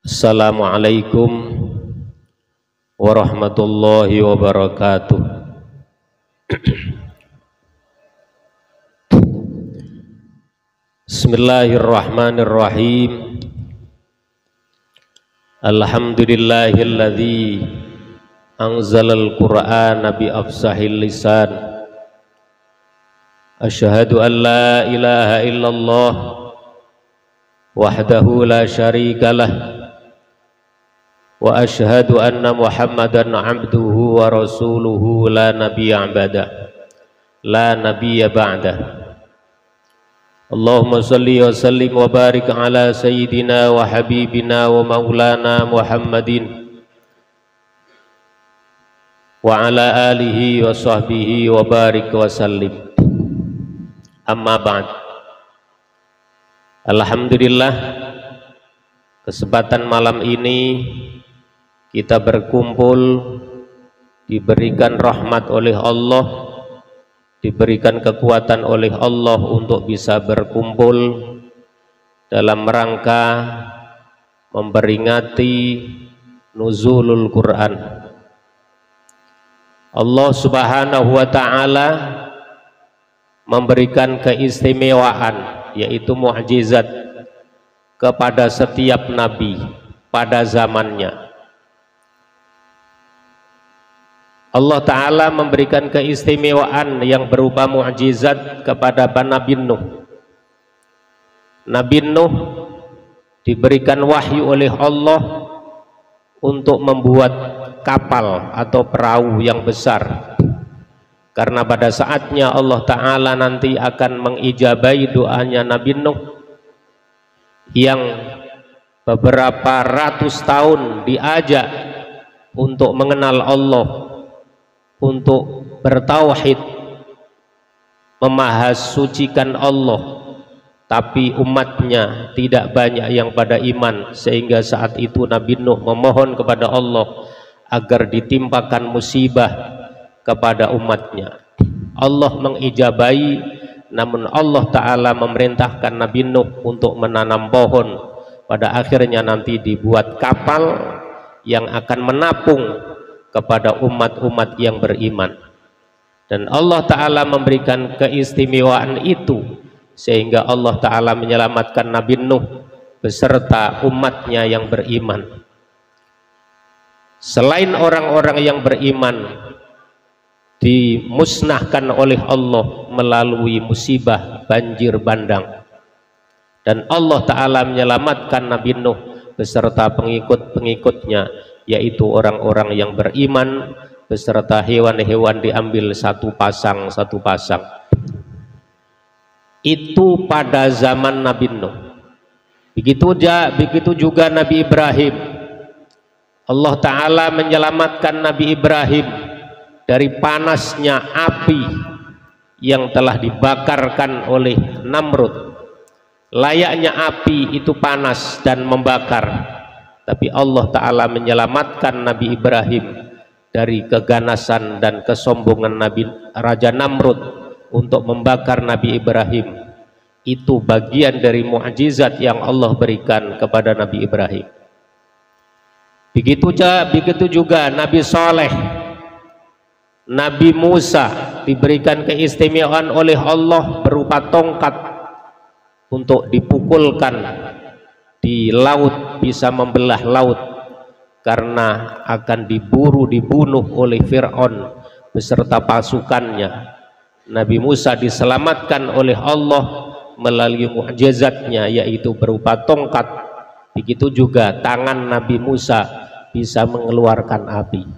Assalamualaikum warahmatullahi wabarakatuh. Bismillahirrahmanirrahim. Alhamdulillahilladzi anzalal Qur'ana bi afsahil lisan. Asyhadu an la ilaha illallah wahdahu la syarikalah wa asyhadu anna Muhammadan abduhu wa rasuluhu la nabiyya ba'da. Allahumma salli wa sallim wa barik ala sayyidina wa habibina wa maulana Muhammadin wa ala alihi wa sahbihi wa barik wa sallim. Amma ba'd. Alhamdulillah, kesempatan malam ini kita berkumpul, diberikan rahmat oleh Allah, diberikan kekuatan oleh Allah untuk bisa berkumpul dalam rangka memperingati nuzulul Quran. Allah Subhanahu wa ta'ala memberikan keistimewaan, yaitu mukjizat kepada setiap nabi pada zamannya. Allah Ta'ala memberikan keistimewaan yang berupa mukjizat kepada Nabi Nuh. Nabi Nuh diberikan wahyu oleh Allah untuk membuat kapal atau perahu yang besar, karena pada saatnya Allah Ta'ala nanti akan mengijabahi doanya Nabi Nuh yang beberapa ratus tahun diajak untuk mengenal Allah, untuk bertauhid, memahasucikan Allah, tapi umatnya tidak banyak yang pada iman, sehingga saat itu Nabi Nuh memohon kepada Allah agar ditimpakan musibah kepada umatnya. Allah mengijabahi, namun Allah Ta'ala memerintahkan Nabi Nuh untuk menanam pohon. Pada akhirnya nanti dibuat kapal yang akan menapung kepada umat-umat yang beriman, dan Allah Ta'ala memberikan keistimewaan itu sehingga Allah Ta'ala menyelamatkan Nabi Nuh beserta umatnya yang beriman. Selain orang-orang yang beriman dimusnahkan oleh Allah melalui musibah banjir bandang, dan Allah Ta'ala menyelamatkan Nabi Nuh beserta pengikut-pengikutnya, yaitu orang-orang yang beriman beserta hewan-hewan diambil satu pasang. Itu pada zaman Nabi Nuh. Begitu juga Nabi Ibrahim. Allah Ta'ala menyelamatkan Nabi Ibrahim dari panasnya api yang telah dibakarkan oleh Namrud. Layaknya api itu panas dan membakar, tapi Allah Ta'ala menyelamatkan Nabi Ibrahim dari keganasan dan kesombongan Raja Namrud untuk membakar Nabi Ibrahim. Itu bagian dari mukjizat yang Allah berikan kepada Nabi Ibrahim. Begitu juga Nabi Saleh, Nabi Musa diberikan keistimewaan oleh Allah berupa tongkat untuk dipukulkan di laut, bisa membelah laut, karena akan dibunuh oleh Fir'aun beserta pasukannya. Nabi Musa diselamatkan oleh Allah melalui mukjizatnya, yaitu berupa tongkat. Begitu juga tangan Nabi Musa bisa mengeluarkan api.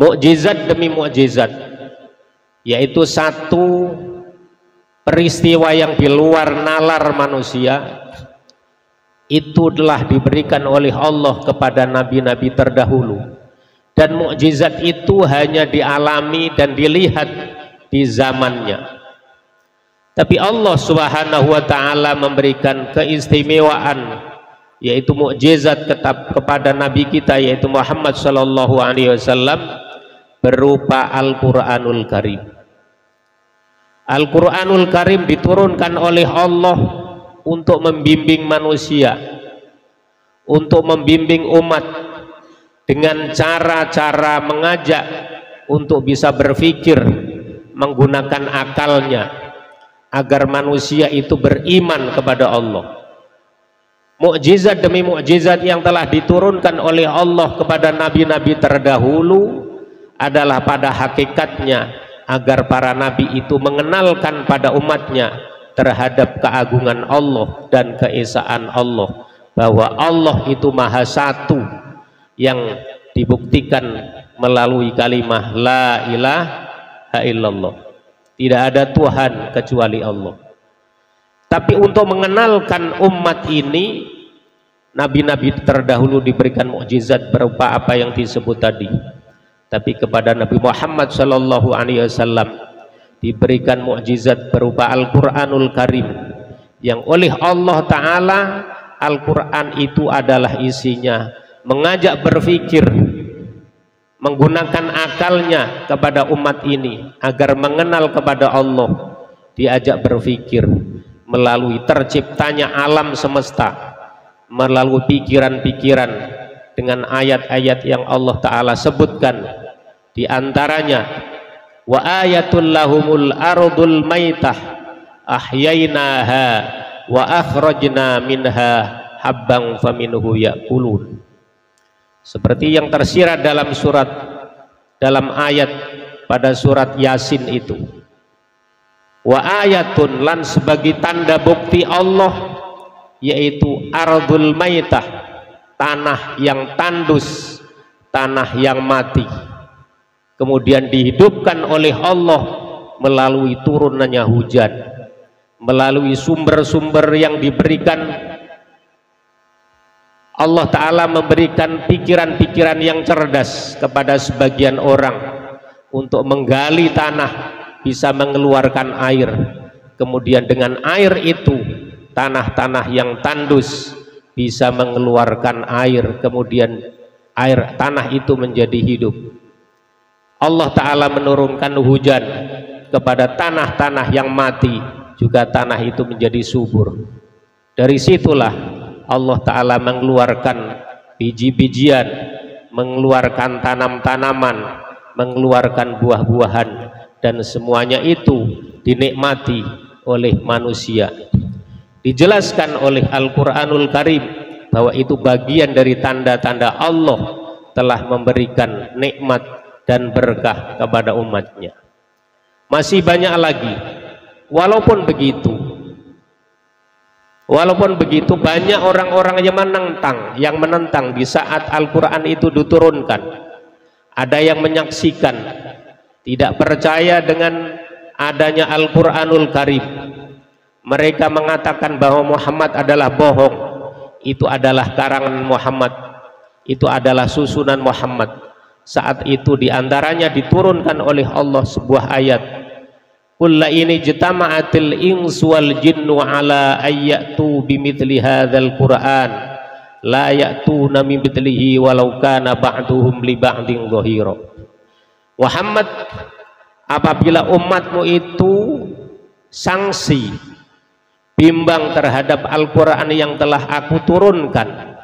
Mukjizat demi mukjizat, yaitu satu peristiwa yang di luar nalar manusia, itu telah diberikan oleh Allah kepada nabi-nabi terdahulu, dan mukjizat itu hanya dialami dan dilihat di zamannya. Tapi Allah Subhanahu wa ta'ala memberikan keistimewaan, yaitu mukjizat kepada nabi kita, yaitu Muhammad sallallahu alaihi wasallam, berupa Al-Qur'anul Karim. Al-Quranul Karim diturunkan oleh Allah untuk membimbing manusia, untuk membimbing umat dengan cara-cara mengajak untuk bisa berpikir menggunakan akalnya agar manusia itu beriman kepada Allah. Mukjizat demi mukjizat yang telah diturunkan oleh Allah kepada nabi-nabi terdahulu adalah pada hakikatnya agar para nabi itu mengenalkan pada umatnya terhadap keagungan Allah dan keesaan Allah, bahwa Allah itu maha satu yang dibuktikan melalui kalimat la ilaha illallah, tidak ada Tuhan kecuali Allah. Tapi untuk mengenalkan umat ini, nabi-nabi terdahulu diberikan mukjizat berupa apa yang disebut tadi. Tapi kepada Nabi Muhammad sallallahu alaihi wasallam diberikan mukjizat berupa Al-Qur'anul Karim, yang oleh Allah Ta'ala Al-Quran itu adalah isinya mengajak berpikir, menggunakan akalnya kepada umat ini agar mengenal kepada Allah, diajak berpikir melalui terciptanya alam semesta, melalui pikiran-pikiran dengan ayat-ayat yang Allah Ta'ala sebutkan, di antaranya wa ayatul lahumul ardul maitah ahyainaha wa akhrajna minha habban faminhu ya'kulun, seperti yang tersirat dalam ayat pada surat Yasin itu. Wa ayatun, lan sebagai tanda bukti Allah, yaitu ardul maitah, tanah yang tandus, tanah yang mati, kemudian dihidupkan oleh Allah melalui turunannya hujan, melalui sumber-sumber yang diberikan. Allah Ta'ala memberikan pikiran-pikiran yang cerdas kepada sebagian orang untuk menggali tanah, bisa mengeluarkan air, kemudian dengan air itu tanah-tanah yang tandus bisa mengeluarkan air, kemudian air tanah itu menjadi hidup. Allah Ta'ala menurunkan hujan kepada tanah-tanah yang mati, juga tanah itu menjadi subur. Dari situlah Allah Ta'ala mengeluarkan biji-bijian, mengeluarkan tanam-tanaman, mengeluarkan buah-buahan, dan semuanya itu dinikmati oleh manusia. Dijelaskan oleh Al-Quranul Karim bahwa itu bagian dari tanda-tanda Allah telah memberikan nikmat dan berkah kepada umatnya. Masih banyak lagi. Walaupun begitu banyak orang-orang yang menentang di saat Al-Quran itu diturunkan. Ada yang menyaksikan, tidak percaya dengan adanya Al-Quranul Karim. Mereka mengatakan bahwa Muhammad adalah bohong, itu adalah karangan Muhammad, itu adalah susunan Muhammad. Saat itu diantaranya diturunkan oleh Allah sebuah ayat, qul la in ijtama'atil insu wal jinnu ala ayyatu bimithli hadzal qur'an la ya'tuna bimithlihi walau kana ba'duhum li ba'din dhahira. Muhammad, apabila umatmu itu sangsi, bimbang terhadap Al-Quran yang telah aku turunkan,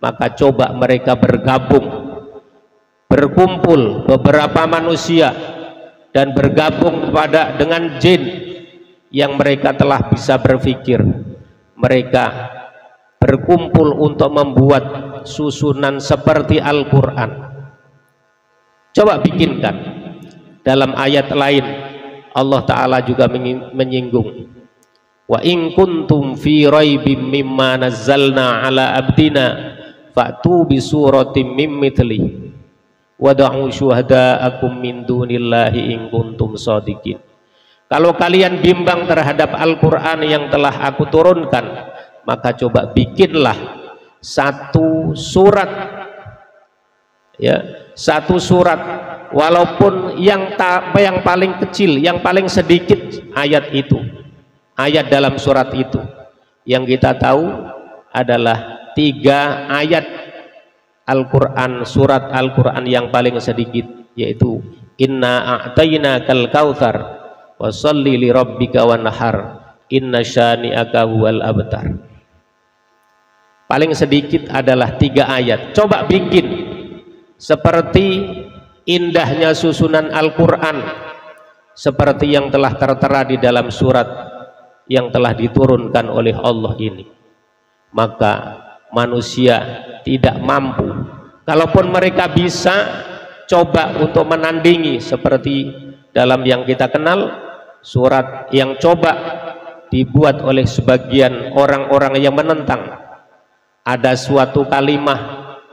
maka coba mereka berkumpul beberapa manusia dan bergabung dengan jin yang mereka telah bisa berpikir. Mereka berkumpul untuk membuat susunan seperti Al-Quran. Coba bikinkan. Dalam ayat lain Allah Ta'ala juga menyinggung, wa in kuntum fi raibim mimma nazzalna ala abdina fa'tu bi suratim mim mithlihi wada'u syuhada'akum min dunillahi in kuntum shadiqin. Kalau kalian bimbang terhadap Al-Quran yang telah aku turunkan, maka coba bikinlah satu surat, ya, satu surat, walaupun yang paling kecil, yang paling sedikit ayat itu, ayat dalam surat itu. Yang kita tahu adalah 3 ayat Al-Quran, surat Al-Quran yang paling sedikit, yaitu inna a'tainakal kautsar wa sholli li rabbika wanhar inna syani'aka huwal abtar. paling sedikit adalah 3 ayat. Coba bikin seperti indahnya susunan Al-Quran, seperti yang telah tertera di dalam surat yang telah diturunkan oleh Allah ini, maka manusia tidak mampu. Kalaupun mereka bisa coba untuk menandingi seperti dalam yang kita kenal, surat yang coba dibuat oleh sebagian orang-orang yang menentang, ada suatu kalimah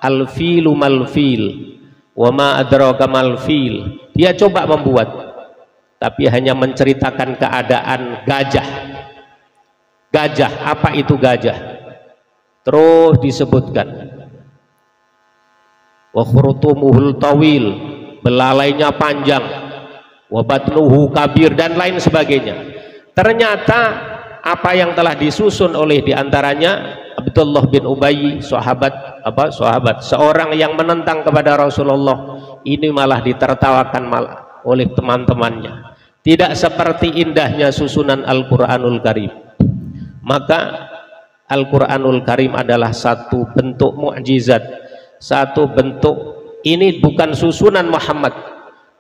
al-filu mal-fil wa ma adraka mal-fil, dia coba membuat, tapi hanya menceritakan keadaan gajah. Apa itu gajah? Terus disebutkan wa khurtumuhul tawil, belalainya panjang, wa batnuhu kabir, dan lain sebagainya. Ternyata apa yang telah disusun oleh diantaranya Abdullah bin Ubay, sahabat seorang yang menentang kepada Rasulullah, ini malah ditertawakan oleh teman-temannya. Tidak seperti indahnya susunan Al-Quranul Karim. Maka Al-Quranul Karim adalah satu bentuk mukjizat, satu bentuk, ini bukan susunan Muhammad,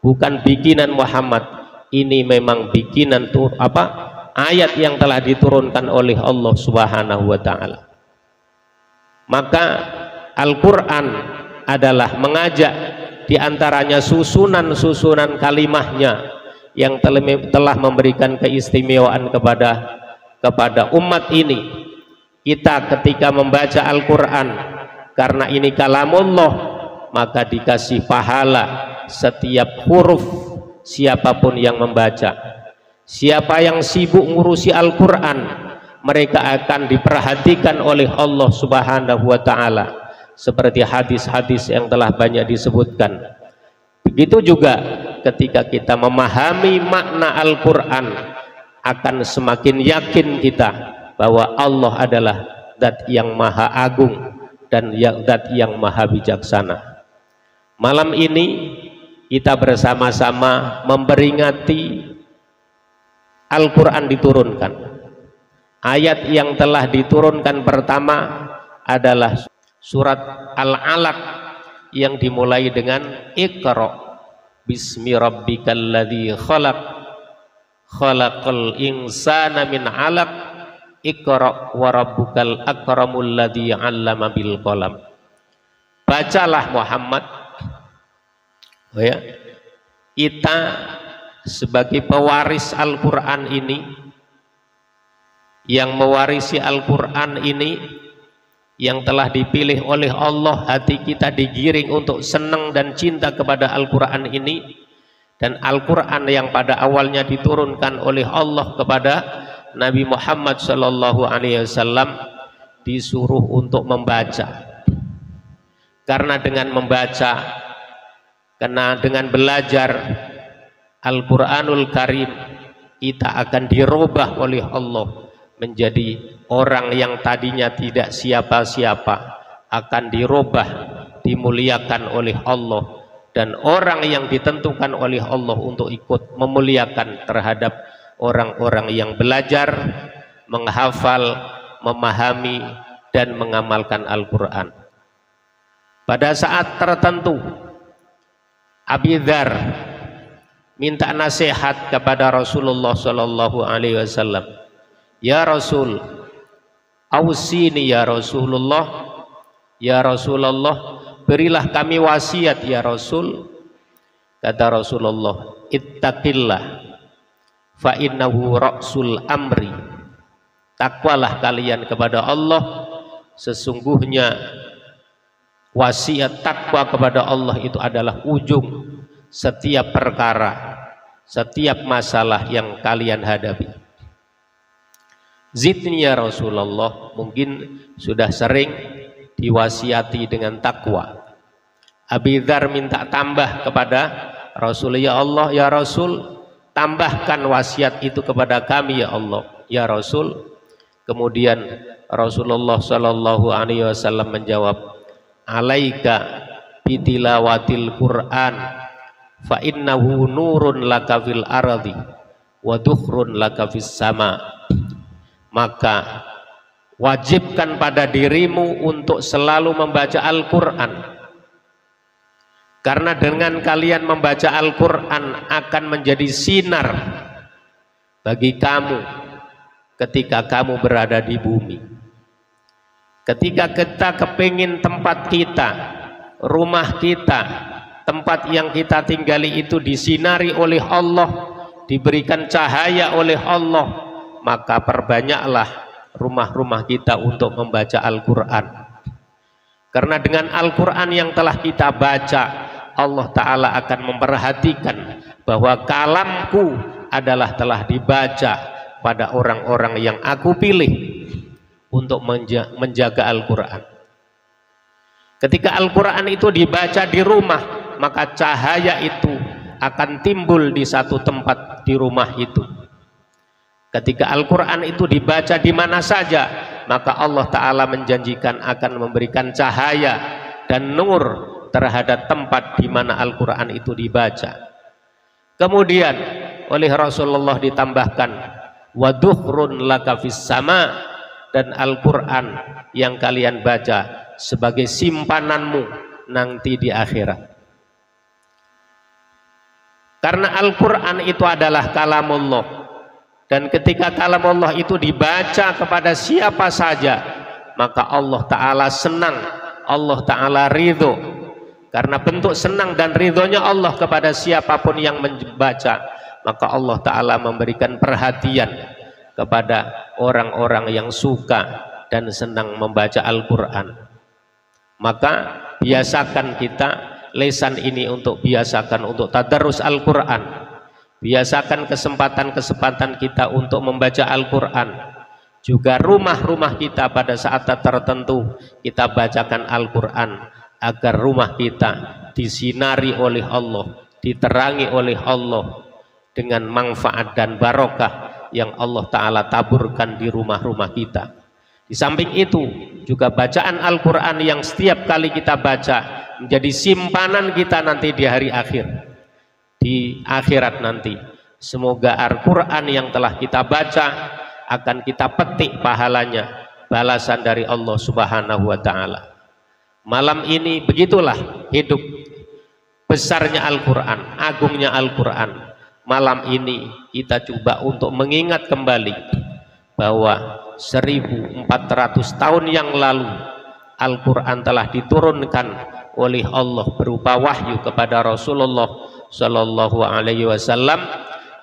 bukan bikinan Muhammad, ini memang bikinan ayat yang telah diturunkan oleh Allah Subhanahu wa Ta'ala. Maka Al-Quran adalah mengajak, diantaranya susunan-susunan kalimahnya yang telah memberikan keistimewaan kepada umat ini. Kita ketika membaca Al-Quran, karena ini kalamullah, maka dikasih pahala setiap huruf siapapun yang membaca. Siapa yang sibuk ngurusi Al-Quran, mereka akan diperhatikan oleh Allah Subhanahu wa Ta'ala, seperti hadis-hadis yang telah banyak disebutkan. Begitu juga ketika kita memahami makna Al-Quran, akan semakin yakin kita bahwa Allah adalah Zat yang Maha Agung dan Zat yang Maha Bijaksana. Malam ini kita bersama-sama memperingati Al-Quran diturunkan. Ayat yang telah diturunkan pertama adalah surat Al-Alaq yang dimulai dengan Iqra bismi rabbikal ladzi khalaq khalaqal insana min 'alaq Iqra wa rabbukal akramul ladzi 'allama bil qalam. Bacalah Muhammad, ya, kita sebagai pewaris Al-Quran ini, yang mewarisi Al-Quran ini, yang telah dipilih oleh Allah, hati kita digiring untuk senang dan cinta kepada Al-Quran ini. Dan Al-Quran yang pada awalnya diturunkan oleh Allah kepada Nabi Muhammad Sallallahu Alaihi Wasallam, disuruh untuk membaca. Karena dengan membaca, karena dengan belajar Al-Quranul Karim, kita akan dirubah oleh Allah menjadi orang yang tadinya tidak siapa-siapa, akan dirubah, dimuliakan oleh Allah, dan orang yang ditentukan oleh Allah untuk ikut memuliakan terhadap orang-orang yang belajar, menghafal, memahami, dan mengamalkan Al-Quran. Pada saat tertentu, Abi Dzar minta nasihat kepada Rasulullah Sallallahu Alaihi Wasallam. Ya Rasul, ausini ya Rasulullah, ya Rasulullah, berilah kami wasiat ya Rasul. Kata Rasulullah, ittaqillah fa innahu ra'sul amri. Takwalah kalian kepada Allah, sesungguhnya wasiat takwa kepada Allah itu adalah ujung setiap perkara, setiap masalah yang kalian hadapi. Zidni ya Rasulullah, mungkin sudah sering diwasiati dengan takwa. Abi Dzar minta tambah kepada Rasul, ya Allah, ya Rasul, tambahkan wasiat itu kepada kami ya Allah, ya Rasul. Kemudian Rasulullah Shallallahu Alaihi Wasallam menjawab, alaika bitilawatil Quran fa innahu nurun laka fil ardi wa dukhrun laka fis sama. Maka Wajibkan pada dirimu untuk selalu membaca Al-Quran, karena dengan kalian membaca Al-Quran akan menjadi sinar bagi kamu ketika kamu berada di bumi. Ketika kita kepingin tempat kita, rumah kita, tempat yang kita tinggali itu disinari oleh Allah, diberikan cahaya oleh Allah, maka perbanyaklah rumah-rumah kita untuk membaca Al-Quran. Karena dengan Al-Quran yang telah kita baca, Allah Ta'ala akan memperhatikan bahwa kalamku adalah telah dibaca pada orang-orang yang aku pilih untuk menjaga Al-Quran. Ketika Al-Quran itu dibaca di rumah, maka cahaya itu akan timbul di satu tempat di rumah itu. Ketika Al-Quran itu dibaca di mana saja, maka Allah Ta'ala menjanjikan akan memberikan cahaya dan nur terhadap tempat di mana Al-Quran itu dibaca. Kemudian oleh Rasulullah ditambahkan, waduhrun laka fis sama, dan Al-Quran yang kalian baca sebagai simpananmu nanti di akhirat. Karena Al-Quran itu adalah kalamullah, dan ketika kalam Allah itu dibaca kepada siapa saja, maka Allah Ta'ala senang, Allah Ta'ala ridho. Karena bentuk senang dan ridhonya Allah kepada siapapun yang membaca, maka Allah Ta'ala memberikan perhatian kepada orang-orang yang suka dan senang membaca Al-Quran. Maka biasakan kita lesan ini untuk biasakan untuk tadarus Al-Quran. Biasakan kesempatan-kesempatan kita untuk membaca Al-Quran. Juga rumah-rumah kita pada saat tertentu kita bacakan Al-Quran, agar rumah kita disinari oleh Allah, diterangi oleh Allah dengan manfaat dan barokah yang Allah Ta'ala taburkan di rumah-rumah kita. Di samping itu juga bacaan Al-Quran yang setiap kali kita baca menjadi simpanan kita nanti di hari akhir, di akhirat nanti. Semoga Al-Quran yang telah kita baca akan kita petik pahalanya, balasan dari Allah Subhanahu wa Ta'ala. Malam ini begitulah hidup besarnya Al-Quran, agungnya Al-Quran. Malam ini kita coba untuk mengingat kembali bahwa 1400 tahun yang lalu Al-Quran telah diturunkan oleh Allah berupa wahyu kepada Rasulullah Sallallahu Alaihi Wasallam,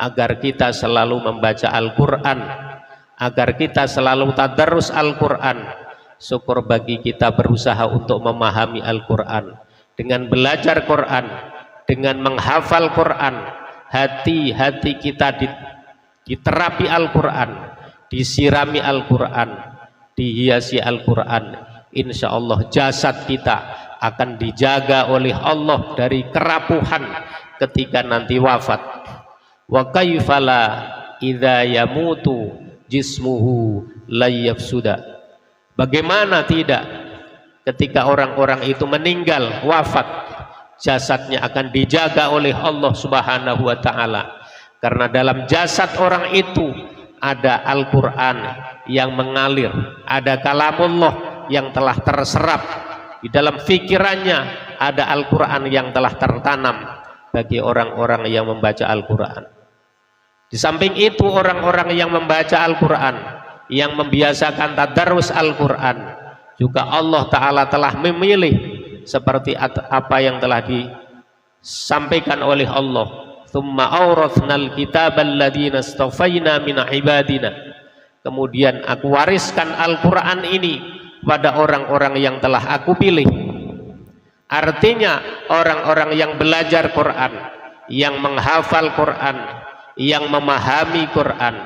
agar kita selalu membaca Al-Quran, agar kita selalu tadarus Al-Quran. Syukur bagi kita berusaha untuk memahami Al-Quran. Dengan belajar Quran, dengan menghafal Quran, hati-hati kita diterapi Al-Quran, disirami Al-Quran, dihiasi Al-Quran. Insya Allah jasad kita akan dijaga oleh Allah dari kerapuhan ketika nanti wafat. Wa kaifala idza yamutu jismuhu la yafsuda. Bagaimana tidak ketika orang-orang itu meninggal, wafat, jasadnya akan dijaga oleh Allah Subhanahu wa Ta'ala. Karena dalam jasad orang itu ada Al-Quran yang mengalir, ada kalamullah yang telah terserap di dalam fikirannya, ada Al-Quran yang telah tertanam bagi orang-orang yang membaca Al-Quran. Di samping itu, orang-orang yang membaca Al-Quran, yang membiasakan tadarus Al-Quran, juga Allah Ta'ala telah memilih seperti apa yang telah disampaikan oleh Allah. Thumma awrathnal kitabal ladzina istafaina min ibadina. Kemudian aku wariskan Al-Quran ini pada orang-orang yang telah aku pilih. Artinya orang-orang yang belajar Quran, yang menghafal Quran, yang memahami Quran,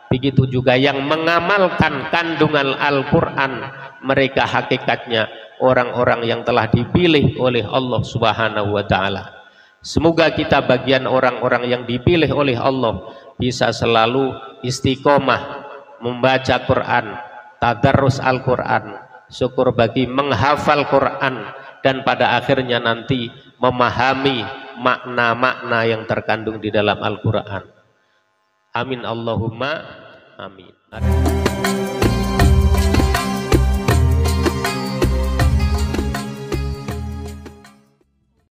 begitu juga yang mengamalkan kandungan Al-Quran, mereka hakikatnya orang-orang yang telah dipilih oleh Allah Subhanahu wa Ta'ala. Semoga kita bagian orang-orang yang dipilih oleh Allah, bisa selalu istiqomah membaca Quran, tadarus Al-Quran, syukur bagi menghafal Quran, dan pada akhirnya nanti memahami makna-makna yang terkandung di dalam Al-Quran. Amin Allahumma amin.